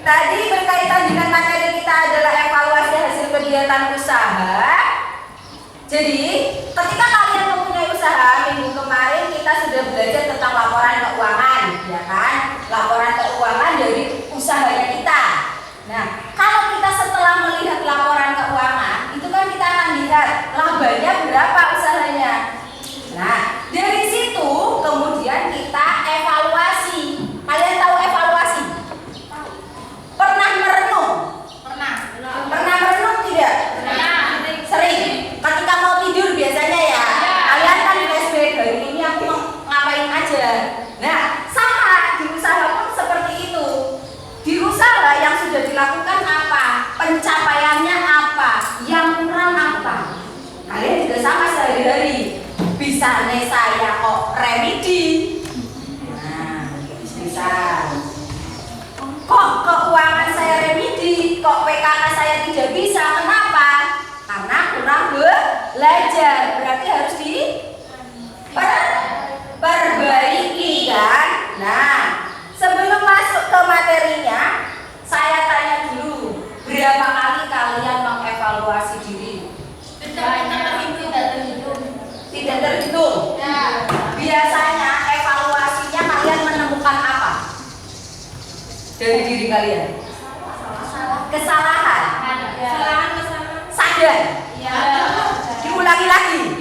Tadi berkaitan dengan materi kita adalah evaluasi hasil kegiatan usaha. Jadi, ketika kalian mempunyai usaha, minggu kemarin kita sudah belajar tentang laporan keuangan, ya kan? Laporan keuangan dari usahanya kita. Nah, kalau kita setelah melihat laporan keuangan, itu kan kita akan lihat labanya berapa usahanya. Nah, dari situ kemudian kita evaluasi. Kalian tahu evaluasi? Pernah merenung? Pernah merenung tidak? Sering. Ketika mau tidur biasanya ya. Kalian kan flashback, hari ini aku mau ngapain aja. Nah, sama di usaha pun seperti itu. Di usaha yang sudah dilakukan apa? Pencapaiannya apa? Yang kurang apa? Kalian juga sama sehari-hari. Bisa nih saya kok remedi. Nah, bisa. Kok keuangan saya remedi, kok PKK saya tidak bisa, kenapa? Karena kurang belajar, berarti harus diperbaiki kan? Nah, sebelum masuk ke materinya, saya tanya dulu, berapa kali kalian mengevaluasi diri? Tidak terhitung. Biasanya evaluasinya kalian menemukan apa? Dari diri kalian? Kesalahan. Sadar. Diulangi lagi.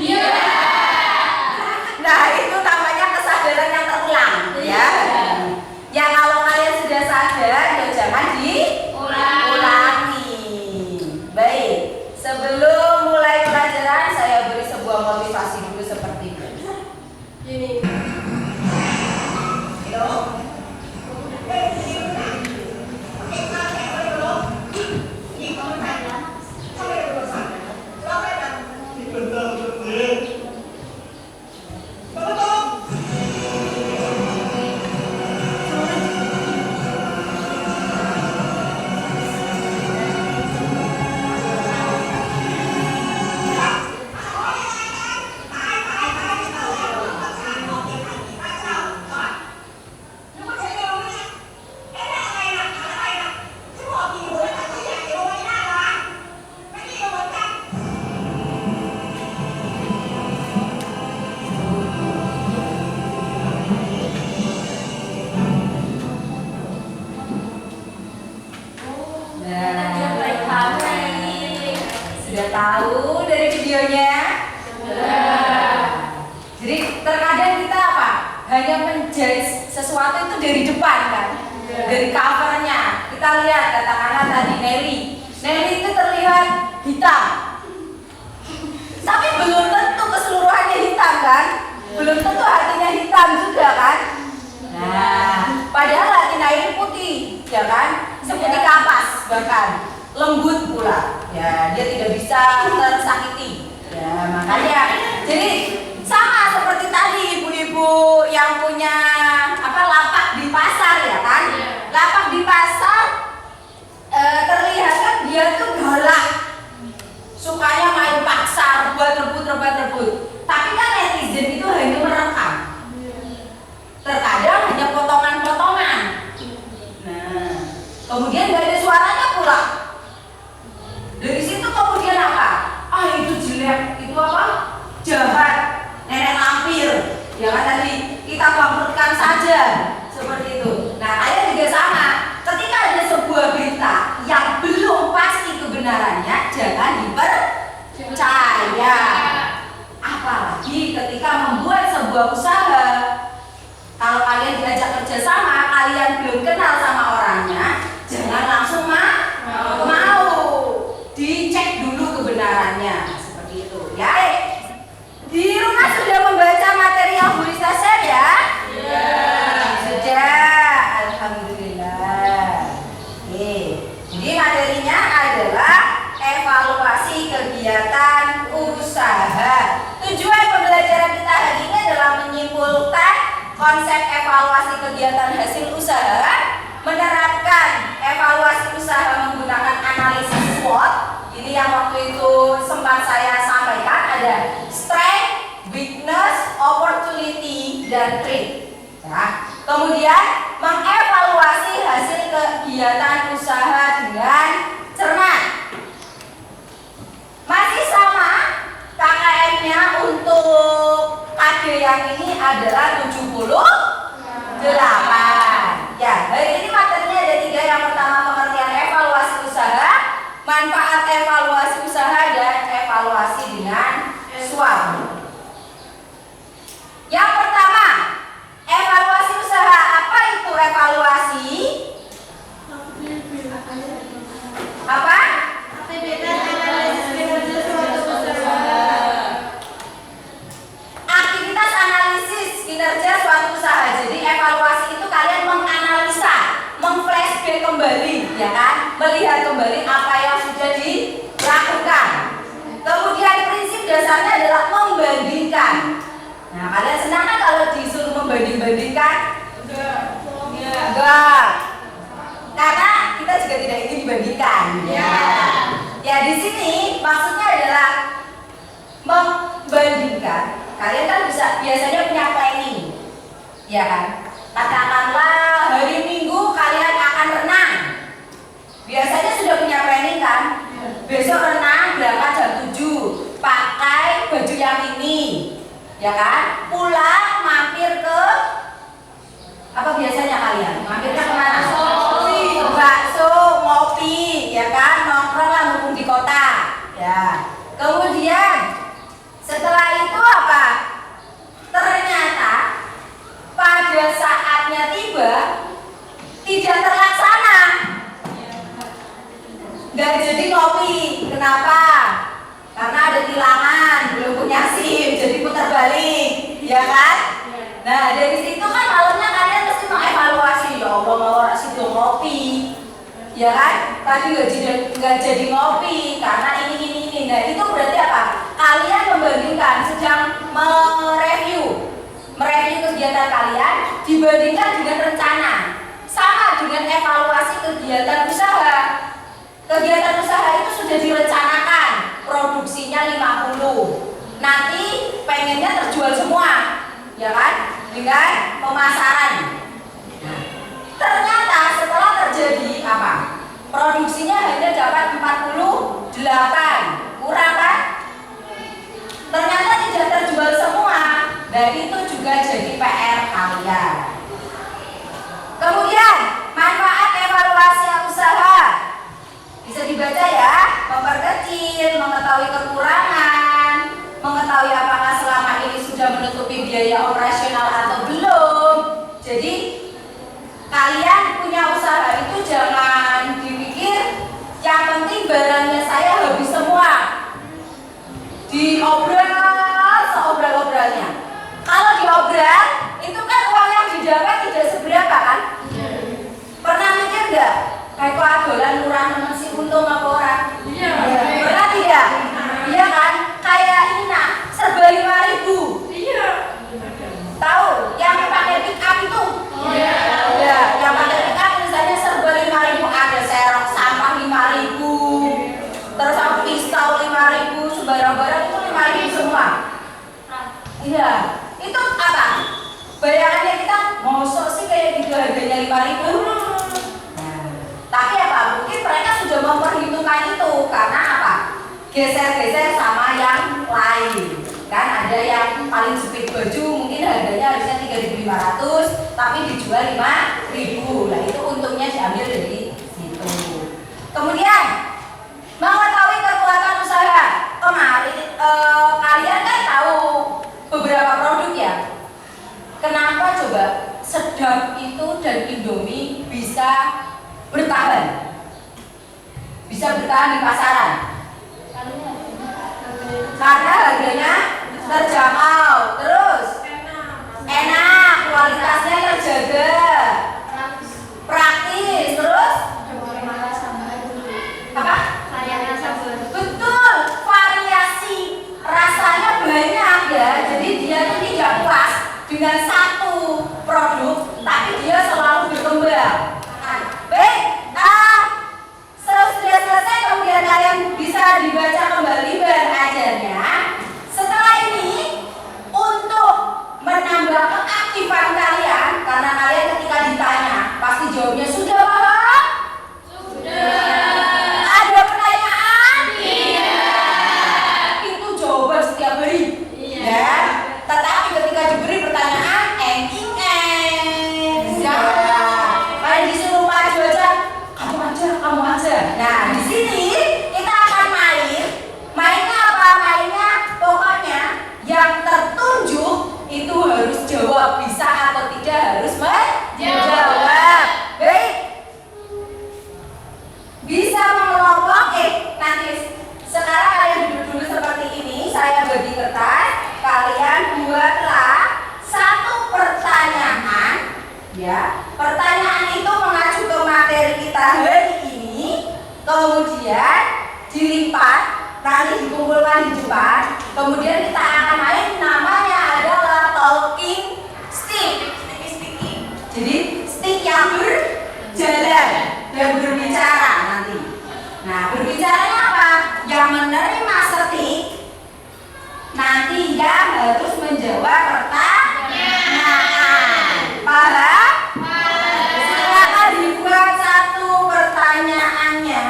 Nah, itu namanya kesadaran yang terulang, ya. Ya, kalau kalian sudah sadar, ya jangan diulangi. Baik, sebelum mulai pelajaran, saya beri sebuah motivasi dulu seperti ini. Sudah tahu dari videonya? Jadi terkadang kita apa? Hanya menjudge sesuatu itu dari depan kan? Dari covernya. Kita lihat katakanlah tadi Nelly itu terlihat hitam. Tapi belum tentu keseluruhannya hitam kan? Belum tentu hatinya hitam juga kan? Nah, padahal hati Nelly putih, ya kan? Seperti kapas bahkan. Lembut pula, ya dia tidak bisa tersakiti, ya makanya jadi sama seperti tadi ibu-ibu yang punya lapak di pasar, ya kan? Lapak di pasar terlihat kan dia tuh galak, sukanya main paksa, buat rebut, tapi kan netizen itu hanya merekam, terkadang hanya potongan-potongan. Nah, kemudian gak ada suaranya pula. Dari situ kemudian apa? Itu jelek, itu apa? Jahat, nenek lampir. Ya kan tadi kita bangkrutkan saja seperti itu. Nah, kalian juga sama. Ketika ada sebuah berita yang belum pasti kebenarannya, jangan dipercaya. Apalagi ketika membuat sebuah usaha. Kalau kalian diajak kerjasama, kalian belum kenal sama orangnya, jangan langsung mau. Dicek dulu kebenarannya seperti itu ya. Di rumah sudah membaca materi yang Bu Risa share ya? Sudah, alhamdulillah. Jadi materinya adalah evaluasi kegiatan usaha. Tujuan pembelajaran kita hari ini adalah menyimpulkan konsep evaluasi kegiatan hasil usaha, menerapkan evaluasi usaha menggunakan analisis SWOT. Ini yang waktu itu sempat saya sampaikan, ada strength, weakness, opportunity, dan threat. Nah, kemudian mengevaluasi hasil kegiatan kegiatan usaha dengan cermat. Masih sama KKM-nya untuk KD yang ini adalah 78. Ya, hari ini materinya ada 3. Yang pertama pengertian evaluasi usaha, manfaat evaluasi usaha, dan evaluasi dengan SWOT. Yang pertama, evaluasi usaha. Apa itu evaluasi? Apa? Aktivitas analisis kinerja suatu usaha. Jadi evaluasi itu kalian menganalisa, memflashback kembali, ya kan? Melihat kembali apa yang sudah dilakukan. Kemudian prinsip dasarnya adalah membandingkan. Nah, kalian senang kan kalau disuruh membanding-bandingkan? Enggak. Karena kita juga tidak ingin dibandingkan. Ya, di sini maksudnya adalah membandingkan. Kalian kan biasanya punya planning, ya kan? Katakanlah hari Minggu kalian akan renang. Biasanya sudah punya planning kan? Besok renang berangkat jam 7, pakai baju yang ini, ya kan? Pulang mampir ke apa biasanya kalian? Mampirnya kemana? Ke bakso, ngopi, ya kan? Nongkrong lah mumpung di kota, ya. Kemudian setelah itu apa? Ternyata pada saatnya tiba tidak terlaksana. Nggak jadi ngopi. Kenapa? Karena ada tilangan, belum punya SIM, jadi putar balik, ya kan? Nah, dari situ kan malamnya kalian mesti mengevaluasi, ya Allah mau orang situ ngopi, ya kan? Tadi nggak jadi ngopi karena ini. Nah, itu berarti apa? Kalian membandingkan, sedang mereview kegiatan kalian dibandingkan dengan rencana. Sama dengan evaluasi kegiatan usaha. Kegiatan usaha itu sudah direncanakan, produksinya 50. Nanti pengennya terjual semua, ya kan? Dengan pemasaran. Ternyata setelah terjadi apa? Produksinya hanya dapat 48. Kurang kan? Ternyata tidak terjual semua. Dan itu juga jadi PR kalian. Kemudian manfaat evaluasi usaha bisa dibaca ya, memperkecil, mengetahui kekurangan, mengetahui apakah selama ini sudah menutupi biaya operasional atau belum. Jadi kalian punya usaha itu jangan dipikir yang penting barangnya saya habis semua, diobrol seobrol-obrolnya. Kalau diobral itu kan uang yang didapat tidak seberapa kan? Pernah mikir nggak? Kayak kok adolan murah nemen si untung apa orang? Iya. Pernah tidak? Iya kan? Kayak ini nak, serba 5.000. Iya. Tahu? Yang pakai pick up itu? Iya. Ya, yang pakai pick up misalnya serba 5.000, ada serok sampah 5.000, terus pisau 5.000, sebarang-barang itu 5.000 semua. Iya. Itu apa? Bayangannya kita, mosok sih kayak gitu harganya 5.000. Tapi apa? Mungkin mereka sudah memperhitungkan itu karena apa? Geser-geser sama yang lain. Kan ada yang paling jepit baju mungkin harganya harusnya 3.500 tapi dijual 5.000. Nah, itu untungnya diambil dari situ. Kemudian mengetahui kekuatan usaha. Kemarin kalian kan tahu beberapa produk ya. Kenapa coba Sedap itu dan Indomie bisa bertahan di pasaran? Karena harganya terjangkau, terus enak, kualitasnya terjaga, praktis, terus apa? Betul, variasi rasanya banyak ya. Jadi dia tuh tidak puas dengan satu produk, tapi dia selalu berkembang. Baik, sudah selesai, kemudian kalian bisa dibaca kembali bahan ajarnya. Setelah ini pertanyaan itu mengacu ke materi kita hari ini, kemudian dilipat, nanti dikumpulkan di depan, kemudian kita akan main, namanya adalah talking stick. Jadi stick yang berjalan dan berbicara nanti. Nah, berbicaranya apa? Yang menerima stick nanti yang harus menjawab pertanyaan. Paham? Silakan dibuat satu pertanyaannya.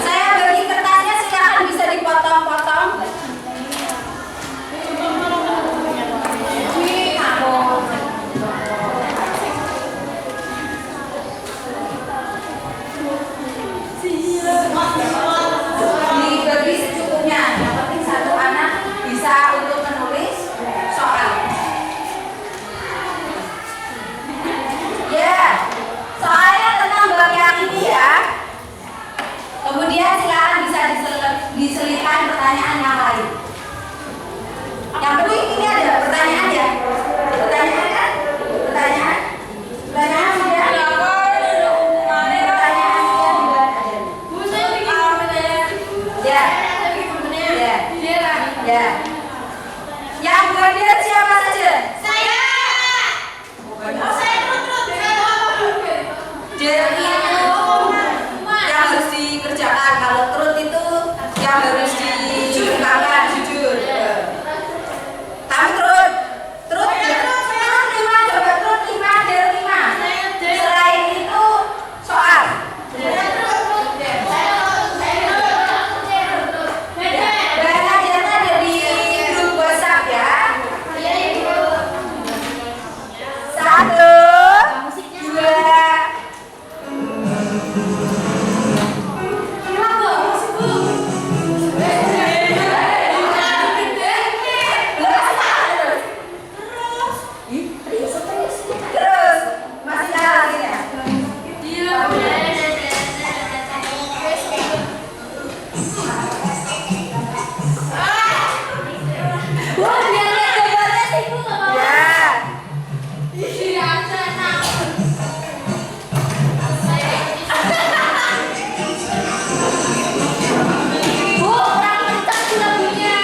Saya bagi kertasnya, silakan bisa dipotong-potong. Dibagi secukupnya. Yang penting satu anak bisa untuk menulis soal. Ya, soalnya tentang bab yang ini ya. Kemudian silakan bisa diselipkan pertanyaan yang lain. Yang penting ini ada pertanyaan ya. Pertanyaan kan? Pertanyaan? Pertanyaan sudah? Ya. Ya. Yang buat dia siapa saja? Saya. Bukan. Saya Jadi yang harus dikerjakan. Kalau trut itu yang harus diungkapkan jujur. Kamu trut, trut 5, coba trut 5, del 5. Selain itu soal. Belajarnya ada di grup WhatsApp ya. 1, 2. Terus masih ada lagi ya? Wah, biar lihat gambarnya sih, Bu. Ya. Bu, kurang kencang sih lagunya.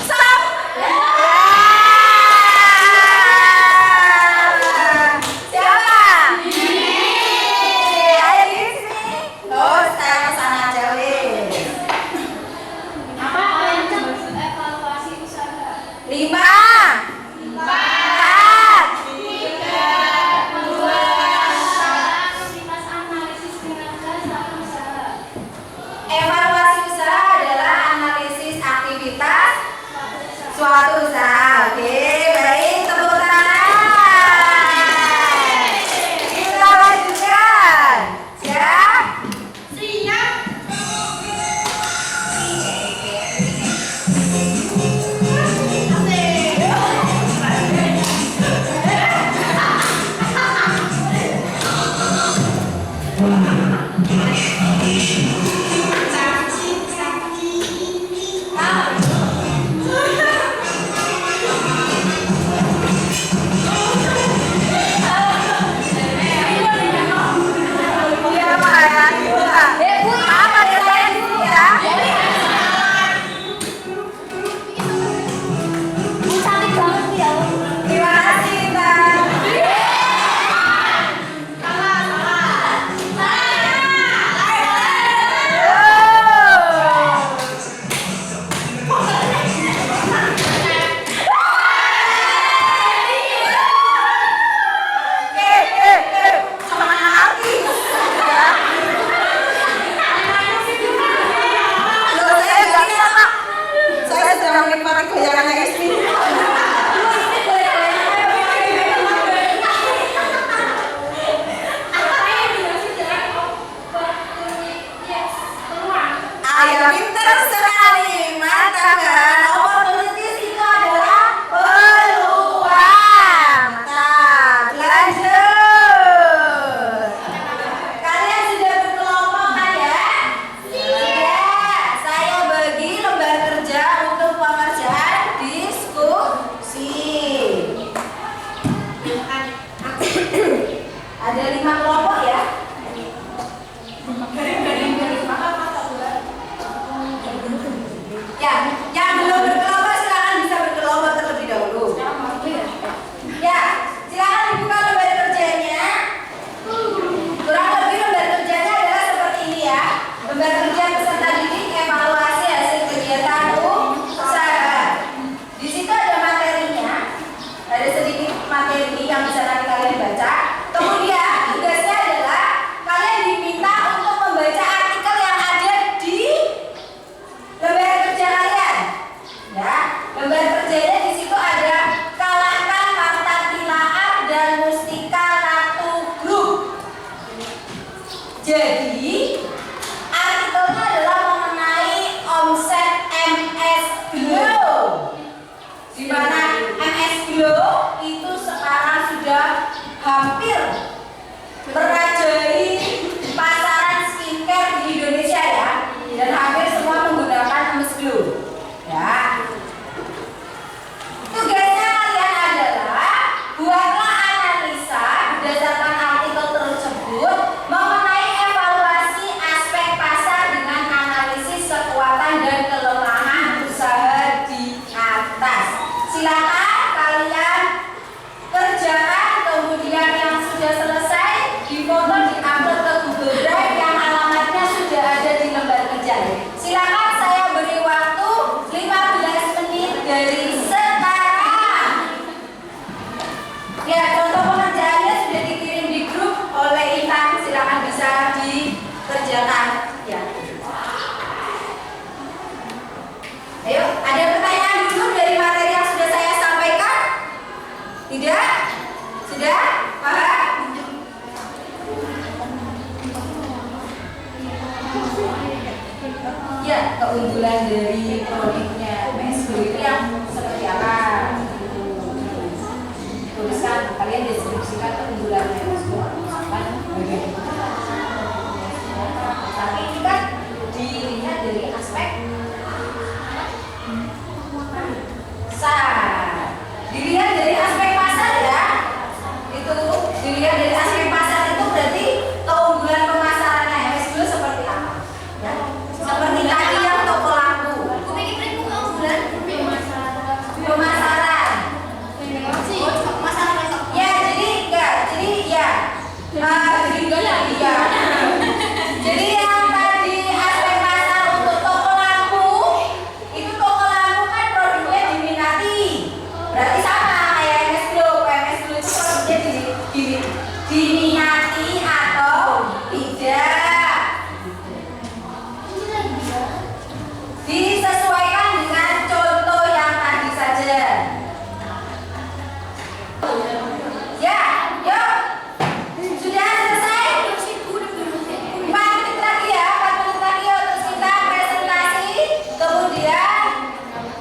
Stop. Siapa? Ayo di sini. Oh, saya kesana aja weh. Apa? Evaluasi usaha. 5, 4. Evaluasi usaha adalah analisis aktivitas suatu usaha. Oke, baik, tepuk tangan. Kita lanjutkan. Siap? Iya, Pak ya. Apa saya dulu ya? Bu, cantik banget sih ya. Terima kasih, Intan. Jadi artikelnya adalah mengenai omset MS Glow, di mana MS Glow itu sekarang sudah hampir merajai pasaran skincare di Indonesia ya, dan hampir semua menggunakan MS Glow ya. Tugasnya kalian adalah buatlah analisa berdasarkan artikel tersebut mengenai evaluasi aspek pasar dengan analisis kekuatan dan kelemahan usaha di atas. Silakan kalian kerjakan, kemudian yang sudah selesai difoto, diupload ke Google Drive yang alamatnya sudah ada di lembar kerja. Silakan, saya beri waktu 15 menit dari sekarang. Ya, contoh pengerjaannya sudah dikirim di grup oleh Intan. Silakan bisa dikerjakan ya. Ayo, ada pertanyaan dulu dari materi yang sudah saya sampaikan? Tidak? Sudah? Paham? Ya, keunggulan dari produknya MSG itu yang seperti apa? Tuliskan, kalian deskripsikan keunggulannya MSG. Tapi ini kan dilihat dari aspek pasar. Dilihat dari aspek pasar ya. Itu dilihat dari aspek pasar itu berarti keunggulan pemasarannya MSG seperti apa? Ya. Seperti tadi yang toko lampu. Pemasaran. Ya, jadi enggak. Jadi ya. Jadi yang tadi aspek pasar untuk toko lampu, itu toko lampu kan produknya diminati. Berarti sama kayak MS Glow. MS Glow itu produknya diminati atau tidak. Disesuaikan dengan contoh yang tadi saja. Ya, yuk. Sudah selesai? 4 menit lagi ya, 4 menit lagi untuk kita presentasi, kemudian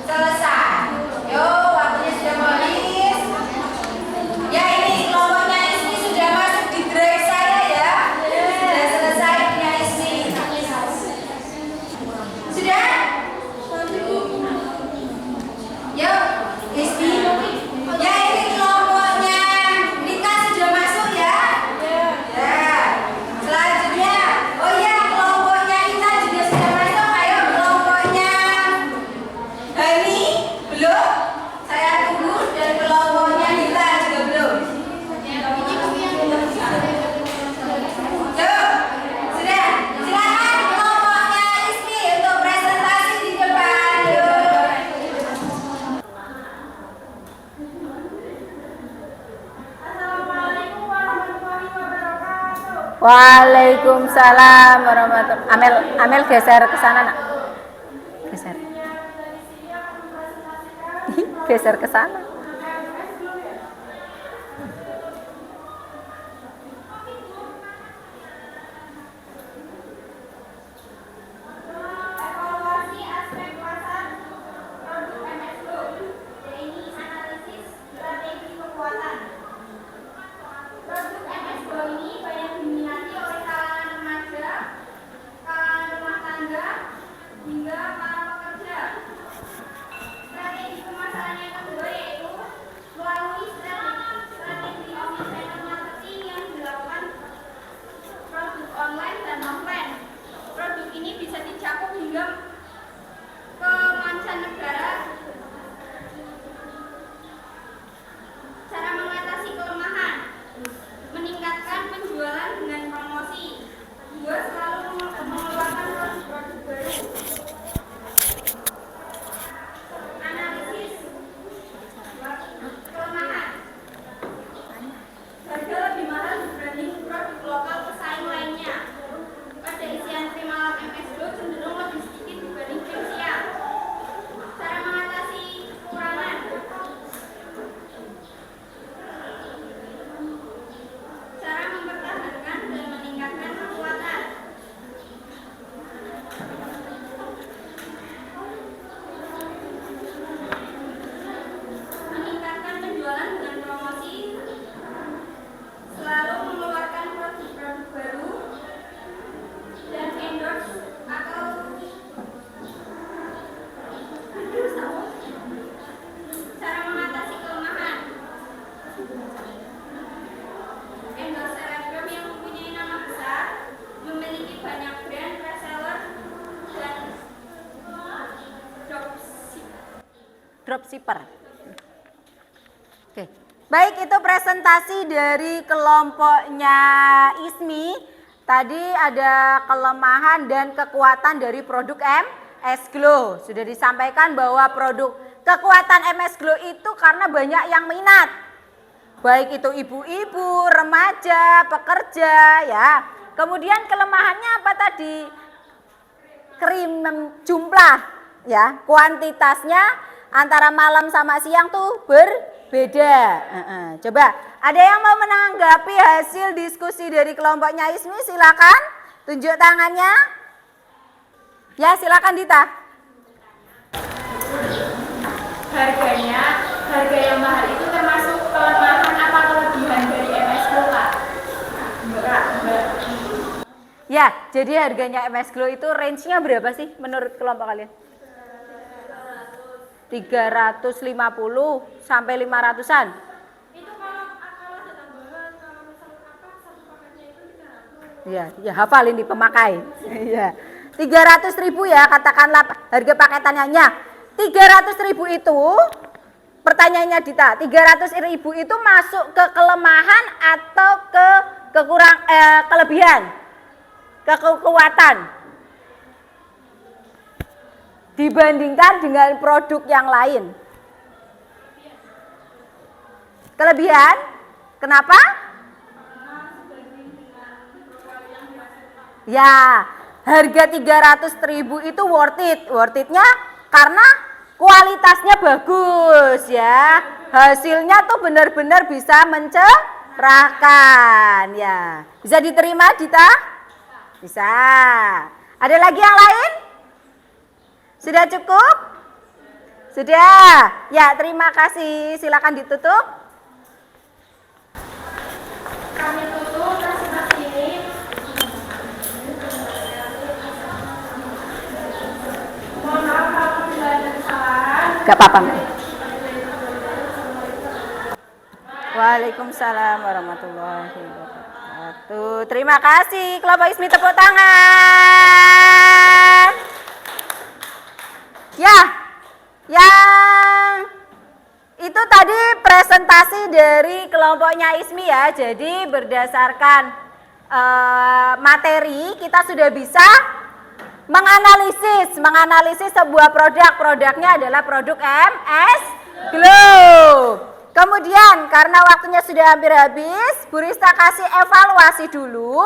selesai. Yuk, waktunya sudah mau habis. Ya, ini kelompoknya Ismi sudah masuk di drive saya ya. Sudah selesai punya Ismi. Sudah? Yuk, Ismi. Ya, ini kelompoknya Nika sudah masuk ya. Ya. Selanjutnya, oh ya, kelompoknya Ina juga sudah masuk. Ayo kelompoknya Hani belum? Saya tunggu. Dan kelompoknya Nita juga belum. Yuk, sudah. Silakan kelompoknya Ismi untuk presentasi di depan. Yuk. Assalamualaikum warahmatullahi wabarakatuh. Waalaikumsalam warahmatullahi. Amel geser ke sana nak. Geser. Geser ke sana. Evaluasi aspek pasar produk MS Glow. Ini analisis strategi kekuatan. Produk MS Glow ini banyak diminati oleh kalangan remaja, kalangan rumah tangga, hingga para pekerja. Strategi pemasaran yang kedua yaitu dropshipper. Oke. Baik, itu presentasi dari kelompoknya ISMI. Tadi ada kelemahan dan kekuatan dari produk MS Glow. Sudah disampaikan bahwa produk kekuatan MS Glow itu karena banyak yang minat. Baik itu ibu-ibu, remaja, pekerja ya. Kemudian kelemahannya apa tadi? Krim jumlah ya, kuantitasnya antara malam sama siang tuh berbeda. Coba ada yang mau menanggapi hasil diskusi dari kelompoknya ISMI? Silakan tunjuk tangannya. Ya, silakan Dita. Harga yang mahal itu termasuk kelemahan apa kelebihan dari MS Glow, Kak? Ya, jadi harganya MS Glow itu range-nya berapa sih menurut kelompok kalian? 350 sampai 500-an. Itu kalau ada tambahan, kalau misalnya satu paketnya itu 300. Ya hafalin di pemakai. Iya. 300.000 ya, katakanlah harga paketannya. 300.000 itu pertanyaannya Dita, 300.000 itu masuk ke kelemahan atau ke kelebihan? Kekuatan dibandingkan dengan produk yang lain. Kelebihan? Kenapa? Ya, harga 300.000 itu worth it. Worth it-nya karena kualitasnya bagus ya. Hasilnya tuh benar-benar bisa mencerahkan ya. Bisa diterima Dita? Bisa. Ada lagi yang lain? Sudah cukup? Sudah. Ya, terima kasih. Silakan ditutup. Kami tutup presentasi ini. Mohon maaf kalau tidak ada kesalahan. Gak apa-apa. Waalaikumsalam warahmatullahi wabarakatuh. Terima kasih kelompok ISMI, tepuk tangan. Ya, yang itu tadi presentasi dari kelompoknya ISMI ya. Jadi berdasarkan materi kita sudah bisa menganalisis sebuah produknya adalah produk MS Glow. Kemudian karena waktunya sudah hampir habis, Bu Rista kasih evaluasi dulu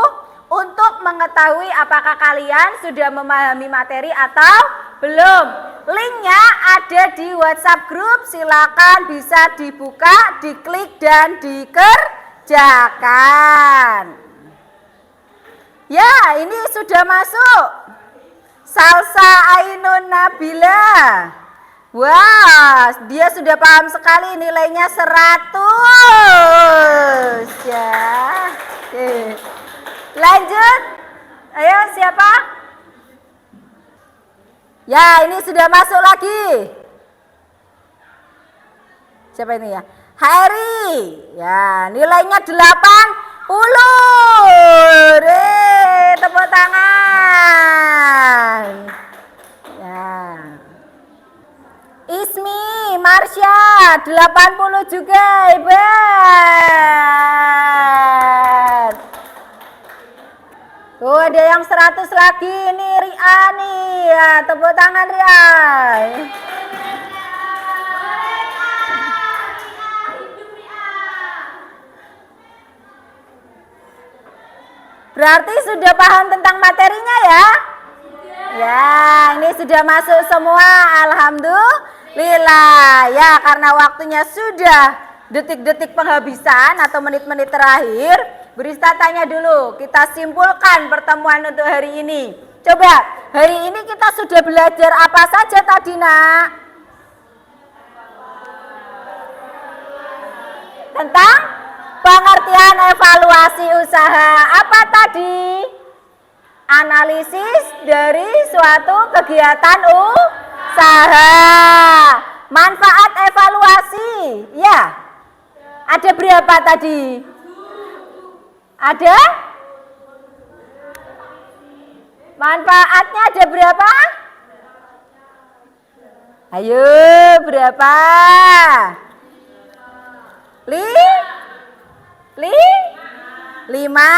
untuk mengetahui apakah kalian sudah memahami materi atau belum. Linknya ada di WhatsApp grup, silakan bisa dibuka, diklik dan dikerjakan. Ya, ini sudah masuk. Salsa Ainun Nabila. Wah, dia sudah paham sekali, nilainya 100 ya. Oke. Lanjut. Ayo siapa? Ya, ini sudah masuk lagi. Siapa ini ya? Harry. Ya, nilainya 80. Tepuk tangan. Ya. Ismi, Marsha, 80 juga, hebat. Oh, ada yang 100 lagi, ini Ria nih, ya, tepuk tangan Ria. Berarti sudah paham tentang materinya ya? Ya, ini sudah masuk semua, alhamdulillah. Ya, karena waktunya sudah detik-detik penghabisan atau menit-menit terakhir, Bu Rista tanya dulu, kita simpulkan pertemuan untuk hari ini. Coba, hari ini kita sudah belajar apa saja tadi, Nak? Tentang pengertian evaluasi usaha. Apa tadi? Analisis dari suatu kegiatan usaha. Manfaat evaluasi. Ya. Ada berapa tadi? Ada? Manfaatnya ada berapa? Ayo, berapa? Lima.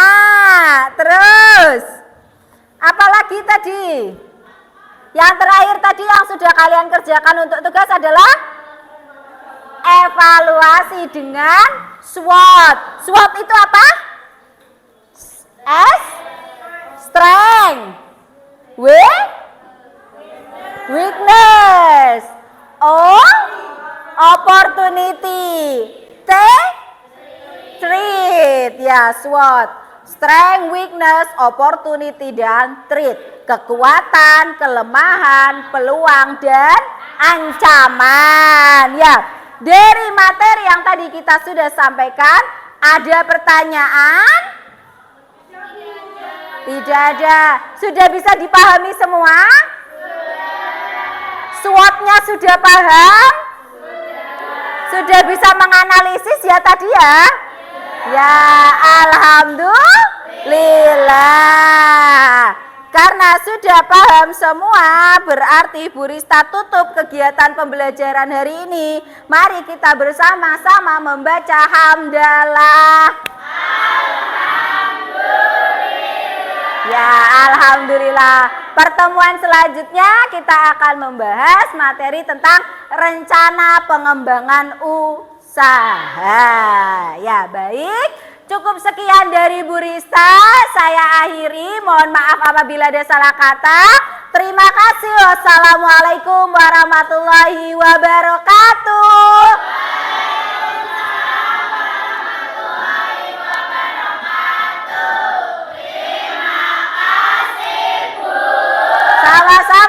Terus, apalagi tadi? Yang terakhir tadi yang sudah kalian kerjakan untuk tugas adalah evaluasi dengan SWOT. SWOT itu apa? S, strength. W, weakness. O, opportunity. T, threat. Ya, SWOT. Strength, weakness, opportunity, dan threat. Kekuatan, kelemahan, peluang, dan ancaman. Ya, dari materi yang tadi kita sudah sampaikan, ada pertanyaan? Tidak ada. Sudah bisa dipahami semua? SWOT-nya sudah paham? Sudah bisa menganalisis ya tadi ya? Ya, alhamdulillah. Karena sudah paham semua, berarti Bu Rista tutup kegiatan pembelajaran hari ini. Mari kita bersama-sama membaca hamdalah. Ya, alhamdulillah. Pertemuan selanjutnya kita akan membahas materi tentang rencana pengembangan usaha. Ya, baik. Cukup sekian dari Bu Rista. Saya akhiri. Mohon maaf apabila ada salah kata. Terima kasih. Wassalamualaikum warahmatullahi wabarakatuh. Sama-sama.